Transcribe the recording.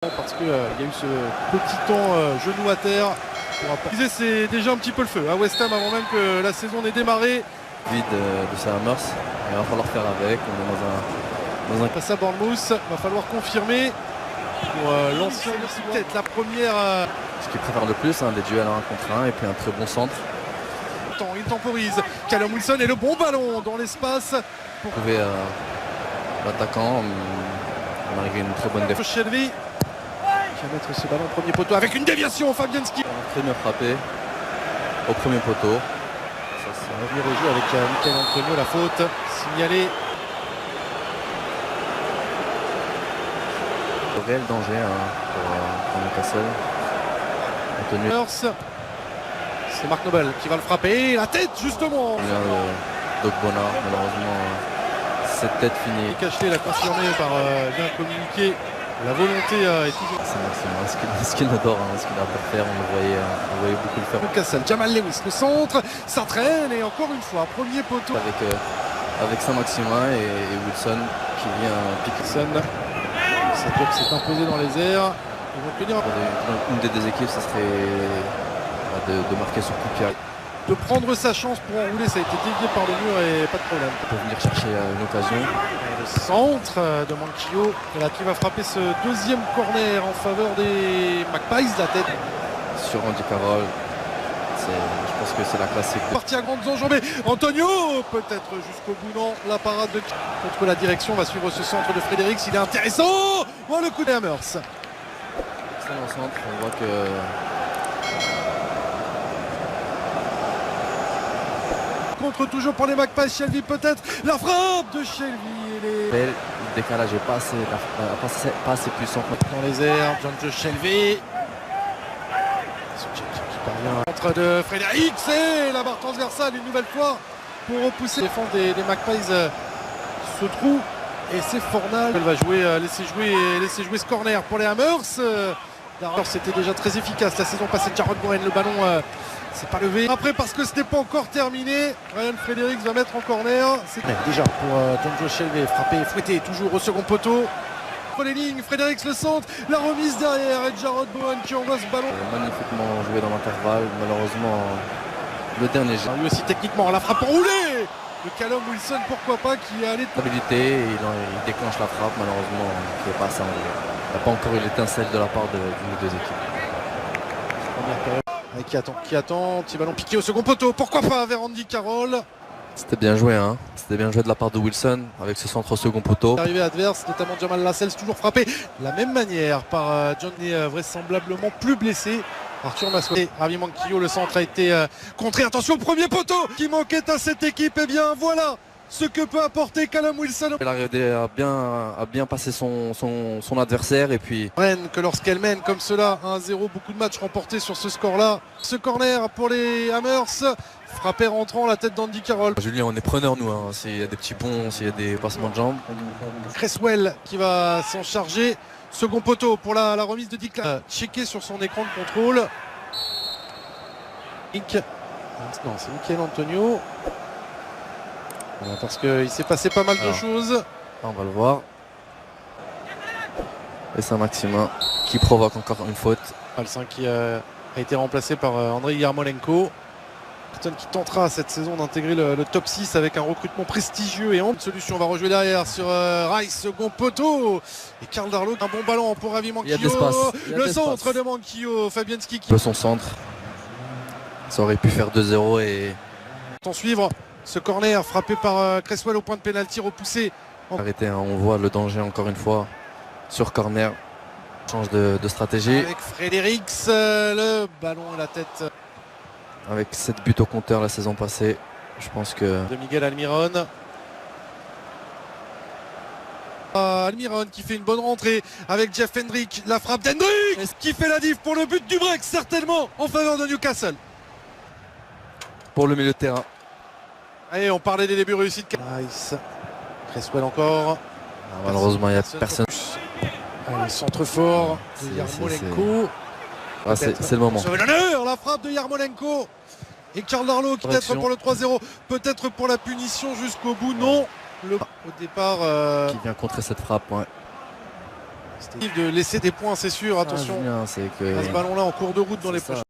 Parce qu'il y a eu ce petit temps genou à terre. C'est déjà un petit peu le feu à West Ham avant même que la saison n'ait démarré. Vide de Salamers, il va falloir faire avec. On est dans un... Face à Bournemouth, va falloir confirmer pour l'ancien peut-être la première. Ce qu'il préfère le plus, des duels à 1 contre 1 et puis un très bon centre. Il temporise. Callum Wilson et le bon ballon dans l'espace. Pour trouver l'attaquant, on arrive à une très bonne défense. Shelby qui va mettre ce ballon au premier poteau avec une déviation. Fabianski. Très bien frappé au premier poteau. Ça va revenir au jeu avec Michael Antonio, la faute signalée. Réel danger pour Newcastle. Antonio. C'est Mark Noble qui va le frapper. La tête justement. Dogbona, malheureusement, cette tête finie. Cachelet l'a confirmé par bien communiqué. La volonté est toujours. C'est ce qu'il adore, ce qu'il a à faire. On le voyait beaucoup le faire. Newcastle, Jamal Lewis, le centre, ça traîne et encore une fois, premier poteau. Avec Saint-Maximin et Wilson qui vient piquer. Cette job s'est imposé dans les airs. Ils vont tenir. Une des deux équipes, ce serait de marquer sur coup de pied. De prendre sa chance pour enrouler, ça a été dévié par le mur et pas de problème. On peut venir chercher une occasion. Et le centre de Manquillo qui va frapper ce deuxième corner en faveur des Magpies, la tête. Sur Andy Carroll, je pense que c'est la classique. Partie à grandes enjambées. Antonio, peut-être jusqu'au bout, non. La parade de contre la direction va suivre ce centre de Fredericks. Il est intéressant. Oh, le coup de Hammers. Excellent centre, on voit que. Contre toujours pour les Magpies, Shelby peut-être, la frappe de Shelby. Le décalage n'est pas assez puissant. Dans les airs, John Joe Shelby. Qui parvient contre de Fredericks et la barre transversale une nouvelle fois pour repousser. La défense des Magpies se trouve et c'est Fornal. Elle va laisser jouer ce corner pour les Hammers. C'était déjà très efficace la saison passée. Jarrod Bowen, le ballon c'est pas levé. Après, parce que ce n'est pas encore terminé, Ryan Fredericks va mettre en corner. C'est déjà pour John Joe Shelby, frappé, fouetté, toujours au second poteau. Entre les lignes, Fredericks le centre, la remise derrière et Jarrod Bowen qui envoie ce ballon. Magnifiquement joué dans l'intervalle, malheureusement le dernier jet. Lui aussi techniquement, la frappe enroulée de Callum Wilson, pourquoi pas, qui est allé de stabilité, il déclenche la frappe, malheureusement il n'est pas ça. Il n'y a pas encore eu l'étincelle de la part d'une des deux équipes. Qui attend, petit ballon piqué au second poteau, pourquoi pas vers Andy Carroll. C'était bien joué, C'était bien joué de la part de Wilson avec ce centre au second poteau. Arrivé adverse, notamment Jamal Lascelles, toujours frappé de la même manière par John, vraisemblablement plus blessé. Arthur Massoé, Ravi Manquillo, le centre a été contré. Attention, premier poteau qui manquait à cette équipe. Et bien voilà ce que peut apporter Callum Wilson. Elle a arrivé à bien passer son adversaire et puis. Que lorsqu'elle mène comme cela 1-0, beaucoup de matchs remportés sur ce score-là. Ce corner pour les Hammers, frappé rentrant la tête d'Andy Carroll. Julien, on est preneur nous, s'il y a des petits ponts, s'il y a des passements de jambes. Cresswell qui va s'en charger. Second poteau pour la remise de Declan. Checké sur son écran de contrôle. Non, c'est Michael Antonio. Voilà, parce qu'il s'est passé pas mal de choses. On va le voir. Et Saint-Maximin qui provoque encore une faute. Alcin qui a été remplacé par Andrei Yarmolenko. Personne qui tentera cette saison d'intégrer le top 6 avec un recrutement prestigieux et ample. Solution va rejouer derrière sur Rice, second poteau. Et Karl Darlow, un bon ballon pour Ravi Manquillo. Le centre de Manquillo, Fabianski qui. Son centre. Ça aurait pu faire 2-0 et. En suivre ce corner frappé par Cresswell au point de pénalty repoussé. Arrêtez, on voit le danger encore une fois sur corner. Change de stratégie. Avec Fredericks, le ballon et la tête. Avec 7 buts au compteur la saison passée, je pense que. De Miguel Almiron. Almiron qui fait une bonne rentrée avec Jeff Hendrick. La frappe d'Hendrick qui fait la diff pour le but du break, certainement en faveur de Newcastle. Pour le milieu de terrain. Allez, on parlait des débuts réussis de Rice. Cresswell encore. Malheureusement, il n'y a personne. Allez, centre fort de Yarmolenko. C'est le moment. L'honneur, la frappe de Yarmolenko. Et Karl Darlow qui peut-être pour le 3-0, peut-être pour la punition jusqu'au bout. Non, au départ. Qui vient contrer cette frappe, ouais. De laisser des points, c'est sûr. Attention Julien, c'est que à ce ballon-là en cours de route dans les c'est ça. prochains.